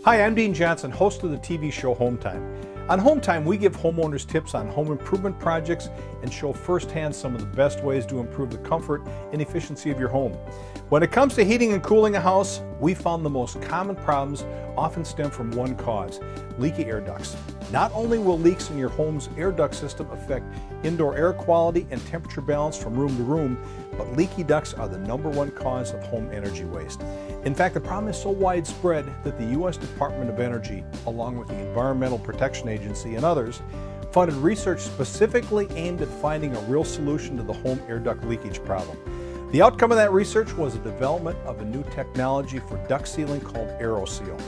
Hi, I'm Dean Johnson, host of the TV show Home Time. On Home Time, we give homeowners tips on home improvement projects and show firsthand some of the best ways to improve the comfort and efficiency of your home. When it comes to heating and cooling a house, we found the most common problems often stem from one cause: leaky air ducts. Not only will leaks in your home's air duct system affect indoor air quality and temperature balance from room to room, but leaky ducts are the #1 cause of home energy waste. In fact, the problem is so widespread that the U.S. Department of Energy, along with the Environmental Protection Agency and others, funded research specifically aimed at finding a real solution to the home air duct leakage problem. The outcome of that research was the development of a new technology for duct sealing called Aeroseal.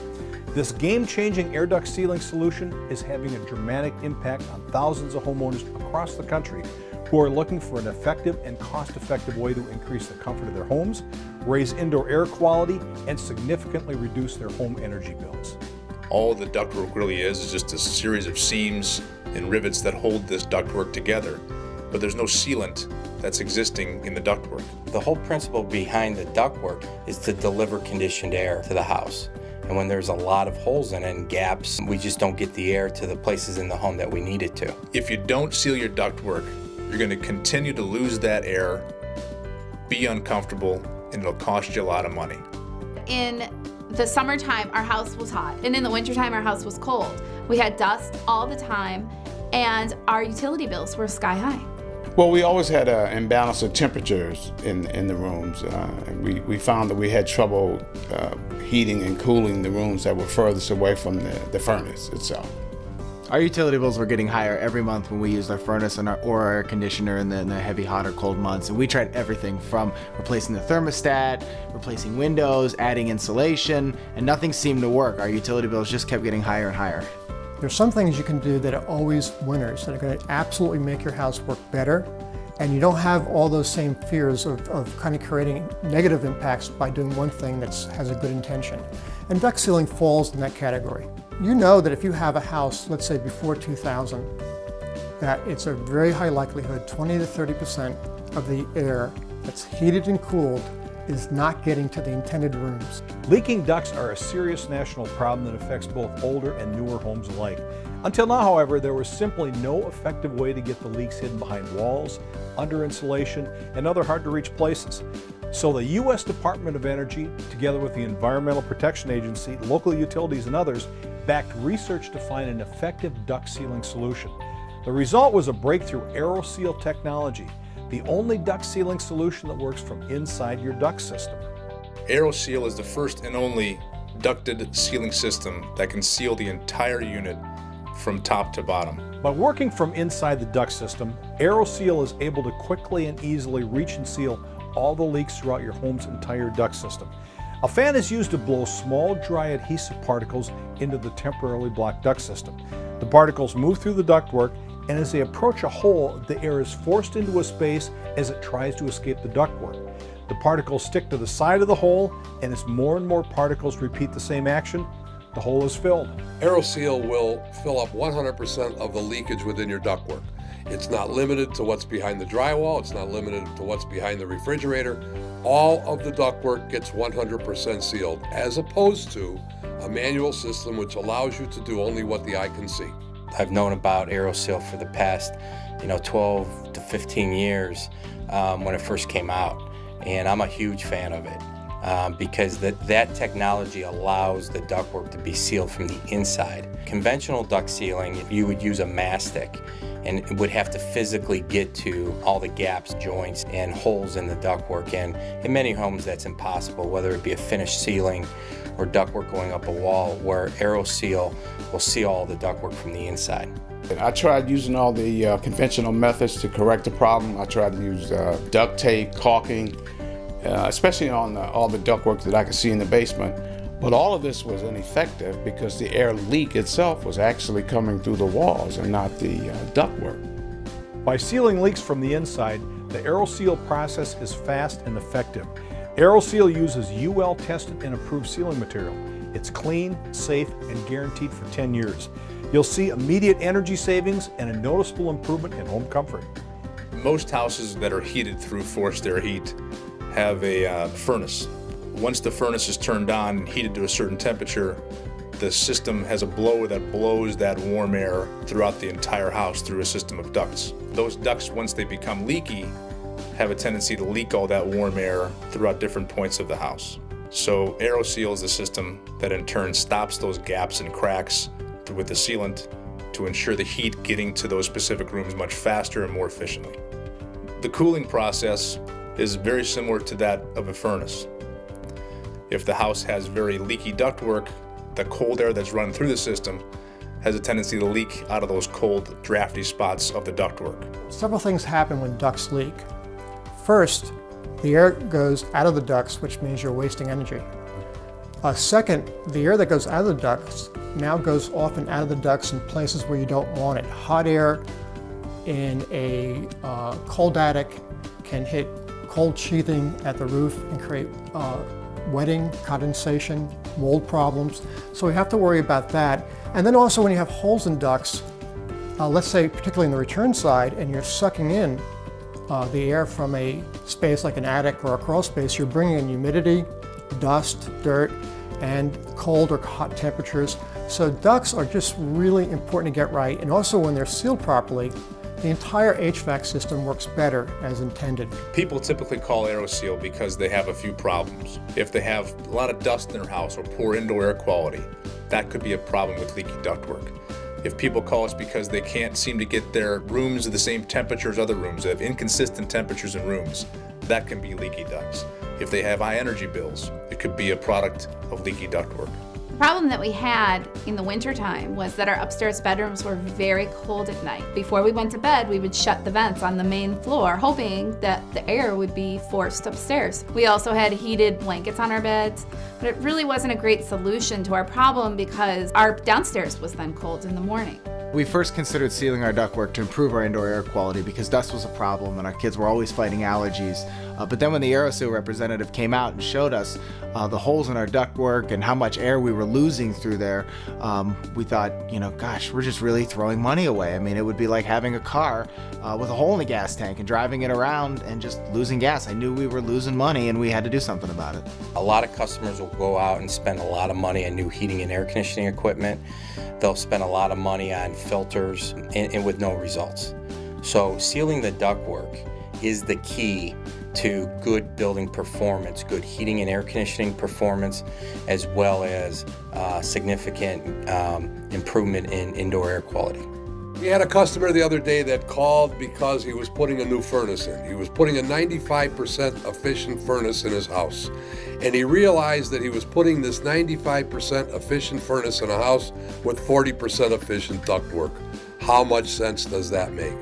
This game-changing air duct sealing solution is having a dramatic impact on thousands of homeowners across the country who are looking for an effective and cost-effective way to increase the comfort of their homes, raise indoor air quality, and significantly reduce their home energy bills. All the ductwork really is just a series of seams and rivets that hold this ductwork together, but there's no sealant that's existing in the ductwork. The whole principle behind the ductwork is to deliver conditioned air to the house. And when there's a lot of holes in it and gaps, we just don't get the air to the places in the home that we need it to. If you don't seal your ductwork, you're going to continue to lose that air, be uncomfortable, and it'll cost you a lot of money. In the summertime, our house was hot, and in the wintertime, our house was cold. We had dust all the time, and our utility bills were sky high. Well, we always had an imbalance of temperatures in the rooms. We found that we had trouble heating and cooling the rooms that were furthest away from the furnace itself. Our utility bills were getting higher every month when we used our furnace and our air conditioner in the heavy, hot, or cold months. And we tried everything from replacing the thermostat, replacing windows, adding insulation, and nothing seemed to work. Our utility bills just kept getting higher and higher. There's some things you can do that are always winners, that are going to absolutely make your house work better, and you don't have all those same fears of kind of creating negative impacts by doing one thing that has a good intention. And duct sealing falls in that category. You know that if you have a house, let's say before 2000, that it's a very high likelihood 20 to 30% of the air that's heated and cooled is not getting to the intended rooms. Leaking ducts are a serious national problem that affects both older and newer homes alike. Until now, however, there was simply no effective way to get the leaks hidden behind walls, under insulation, and other hard-to-reach places. So the U.S. Department of Energy, together with the Environmental Protection Agency, local utilities, and others, backed research to find an effective duct sealing solution. The result was a breakthrough Aeroseal technology, the only duct sealing solution that works from inside your duct system. Aeroseal is the first and only ducted sealing system that can seal the entire unit from top to bottom. By working from inside the duct system, Aeroseal is able to quickly and easily reach and seal all the leaks throughout your home's entire duct system. A fan is used to blow small, dry adhesive particles into the temporarily blocked duct system. The particles move through the ductwork, and as they approach a hole, the air is forced into a space as it tries to escape the ductwork. The particles stick to the side of the hole, and as more and more particles repeat the same action, the hole is filled. Aeroseal will fill up 100% of the leakage within your ductwork. It's not limited to what's behind the drywall. It's not limited to what's behind the refrigerator. All of the ductwork gets 100% sealed, as opposed to a manual system which allows you to do only what the eye can see. I've known about Aeroseal for the past 12 to 15 years when it first came out, and I'm a huge fan of it because that technology allows the ductwork to be sealed from the inside. Conventional duct sealing, you would use a mastic and it would have to physically get to all the gaps, joints, and holes in the ductwork, and in many homes that's impossible, whether it be a finished ceiling or ductwork going up a wall, where Aeroseal will seal all the ductwork from the inside. I tried using all the conventional methods to correct the problem. I tried to use duct tape, caulking, especially on all the ductwork that I could see in the basement. But all of this was ineffective because the air leak itself was actually coming through the walls and not the ductwork. By sealing leaks from the inside, the Aeroseal process is fast and effective. Aeroseal uses UL tested and approved sealing material. It's clean, safe, and guaranteed for 10 years. You'll see immediate energy savings and a noticeable improvement in home comfort. Most houses that are heated through forced air heat have a furnace. Once the furnace is turned on and heated to a certain temperature, the system has a blower that blows that warm air throughout the entire house through a system of ducts. Those ducts, once they become leaky, have a tendency to leak all that warm air throughout different points of the house. So Aeroseal is the system that in turn stops those gaps and cracks with the sealant to ensure the heat getting to those specific rooms much faster and more efficiently. The cooling process is very similar to that of a furnace. If the house has very leaky ductwork, the cold air that's running through the system has a tendency to leak out of those cold, drafty spots of the ductwork. Several things happen when ducts leak. First, the air goes out of the ducts, which means you're wasting energy. Second, the air that goes out of the ducts now goes off and out of the ducts in places where you don't want it. Hot air in a cold attic can hit cold sheathing at the roof and create wetting, condensation, mold problems. So we have to worry about that. And then also when you have holes in ducts, let's say particularly in the return side, and you're sucking in the air from a space like an attic or a crawl space, you're bringing in humidity, dust, dirt, and cold or hot temperatures. So ducts are just really important to get right. And also when they're sealed properly, the entire HVAC system works better as intended. People typically call Aeroseal because they have a few problems. If they have a lot of dust in their house or poor indoor air quality, that could be a problem with leaky ductwork. If people call us because they can't seem to get their rooms at the same temperature as other rooms, they have inconsistent temperatures in rooms, that can be leaky ducts. If they have high energy bills, it could be a product of leaky ductwork. The problem that we had in the wintertime was that our upstairs bedrooms were very cold at night. Before we went to bed, we would shut the vents on the main floor, hoping that the air would be forced upstairs. We also had heated blankets on our beds, but it really wasn't a great solution to our problem because our downstairs was then cold in the morning. We first considered sealing our ductwork to improve our indoor air quality because dust was a problem and our kids were always fighting allergies. But then when the Aeroseal representative came out and showed us the holes in our ductwork and how much air we were losing through there, we thought, gosh, we're just really throwing money away. I mean, it would be like having a car with a hole in the gas tank and driving it around and just losing gas. I knew we were losing money and we had to do something about it. A lot of customers will go out and spend a lot of money on new heating and air conditioning equipment. They'll spend a lot of money on filters and with no results. So sealing the ductwork is the key to good building performance, good heating and air conditioning performance, as well as significant improvement in indoor air quality. We had a customer the other day that called because he was putting a new furnace in. He was putting a 95% efficient furnace in his house. And he realized that he was putting this 95% efficient furnace in a house with 40% efficient ductwork. How much sense does that make?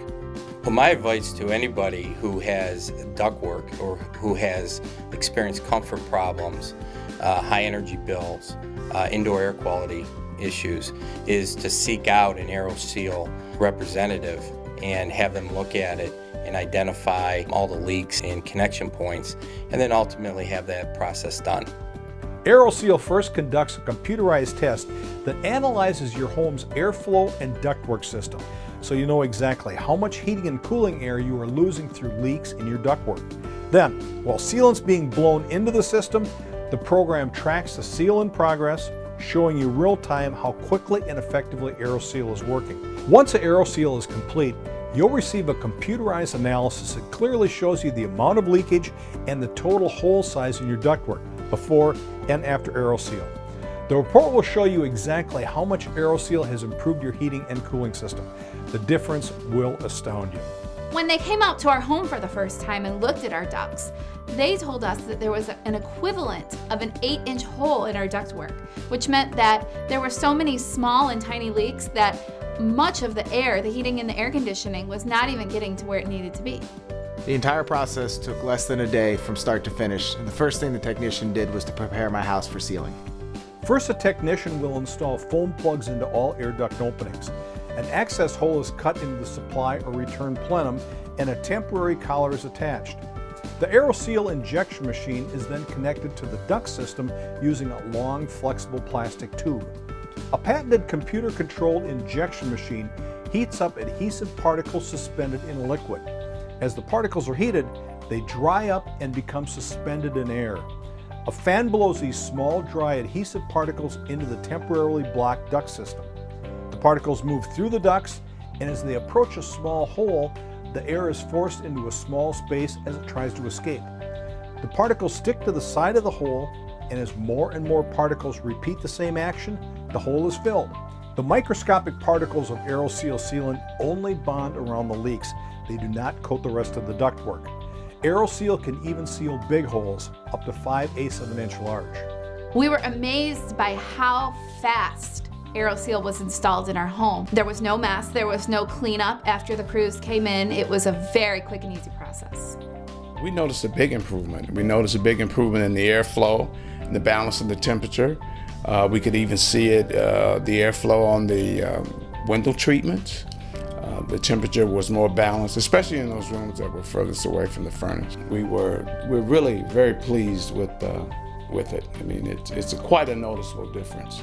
Well, my advice to anybody who has ductwork or who has experienced comfort problems, high energy bills, indoor air quality issues, is to seek out an Aeroseal representative and have them look at it and identify all the leaks and connection points, and then ultimately have that process done. Aeroseal first conducts a computerized test that analyzes your home's airflow and ductwork system, so you know exactly how much heating and cooling air you are losing through leaks in your ductwork. Then, while sealant's being blown into the system, the program tracks the seal in progress, showing you real-time how quickly and effectively Aeroseal is working. Once the Aeroseal is complete, you'll receive a computerized analysis that clearly shows you the amount of leakage and the total hole size in your ductwork before and after Aeroseal. The report will show you exactly how much Aeroseal has improved your heating and cooling system. The difference will astound you. When they came out to our home for the first time and looked at our ducts, they told us that there was an equivalent of an 8-inch hole in our ductwork, which meant that there were so many small and tiny leaks that much of the air, the heating and the air conditioning, was not even getting to where it needed to be. The entire process took less than a day from start to finish, and the first thing the technician did was to prepare my house for sealing. First, a technician will install foam plugs into all air duct openings. An access hole is cut into the supply or return plenum, and a temporary collar is attached. The Aeroseal injection machine is then connected to the duct system using a long, flexible plastic tube. A patented computer-controlled injection machine heats up adhesive particles suspended in a liquid. As the particles are heated, they dry up and become suspended in air. A fan blows these small, dry, adhesive particles into the temporarily blocked duct system. The particles move through the ducts, and as they approach a small hole, the air is forced into a small space as it tries to escape. The particles stick to the side of the hole, and as more and more particles repeat the same action, the hole is filled. The microscopic particles of Aeroseal sealant only bond around the leaks. They do not coat the rest of the ductwork. Aeroseal can even seal big holes, up to 5/8 of an inch large. We were amazed by how fast Aeroseal was installed in our home. There was no mess, there was no cleanup after the crews came in. It was a very quick and easy process. We noticed a big improvement. We noticed a big improvement in the airflow and the balance of the temperature. We could even see it, the airflow on the window treatments. The temperature was more balanced, especially in those rooms that were furthest away from the furnace. We're really very pleased with it. I mean, it's quite a noticeable difference.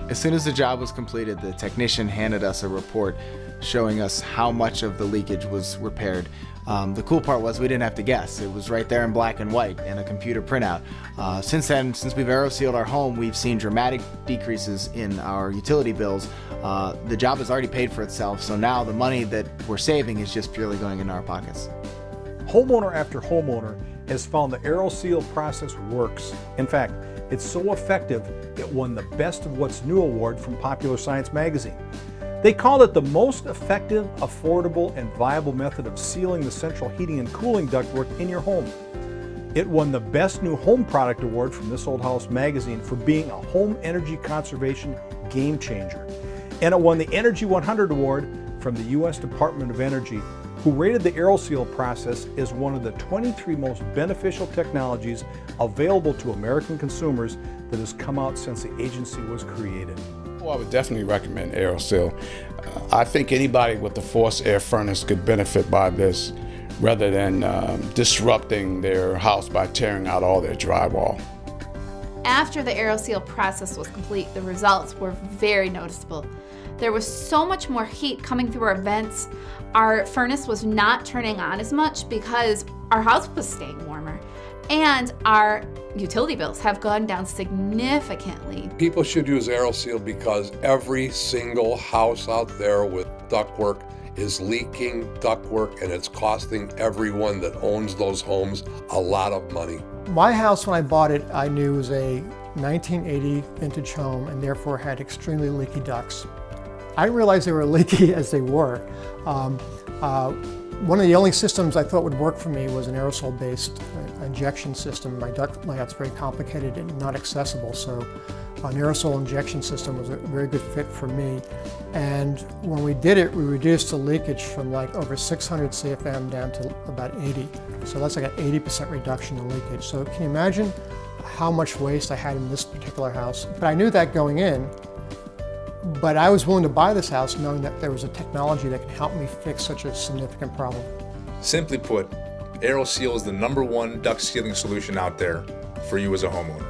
As soon as the job was completed, the technician handed us a report showing us how much of the leakage was repaired. The cool part was we didn't have to guess. It was right there in black and white in a computer printout. Since then, since we've aerosealed our home, we've seen dramatic decreases in our utility bills. The job has already paid for itself, so now the money that we're saving is just purely going in our pockets. Homeowner after homeowner has found the Aeroseal process works. In fact, it's so effective it won the Best of What's New award from Popular Science magazine. They called it the most effective, affordable, and viable method of sealing the central heating and cooling ductwork in your home. It won the Best New Home Product award from This Old House magazine for being a home energy conservation game changer. And it won the Energy 100 award from the U.S. Department of Energy, who rated the Aeroseal process as one of the 23 most beneficial technologies available to American consumers that has come out since the agency was created. Well, I would definitely recommend Aeroseal. I think anybody with a forced air furnace could benefit by this rather than disrupting their house by tearing out all their drywall. After the Aeroseal process was complete, the results were very noticeable. There was so much more heat coming through our vents. Our furnace was not turning on as much because our house was staying warmer. And our utility bills have gone down significantly. People should use Aeroseal because every single house out there with ductwork is leaking ductwork, and it's costing everyone that owns those homes a lot of money. My house, when I bought it, I knew was a 1980 vintage home and therefore had extremely leaky ducts. I didn't realize they were leaky as they were. One of the only systems I thought would work for me was an aerosol-based injection system. My duct layout's very complicated and not accessible, so an aerosol injection system was a very good fit for me. And when we did it, we reduced the leakage from like over 600 CFM down to about 80. So that's like an 80% reduction in leakage. So can you imagine how much waste I had in this particular house? But I knew that going in. But I was willing to buy this house knowing that there was a technology that could help me fix such a significant problem. Simply put, Aeroseal is the #1 duct sealing solution out there for you as a homeowner.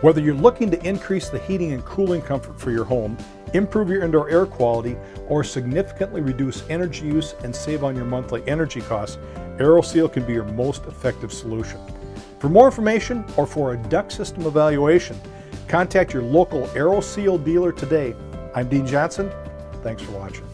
Whether you're looking to increase the heating and cooling comfort for your home, improve your indoor air quality, or significantly reduce energy use and save on your monthly energy costs, Aeroseal can be your most effective solution. For more information or for a duct system evaluation, contact your local Aeroseal dealer today. I'm Dean Johnson. Thanks for watching.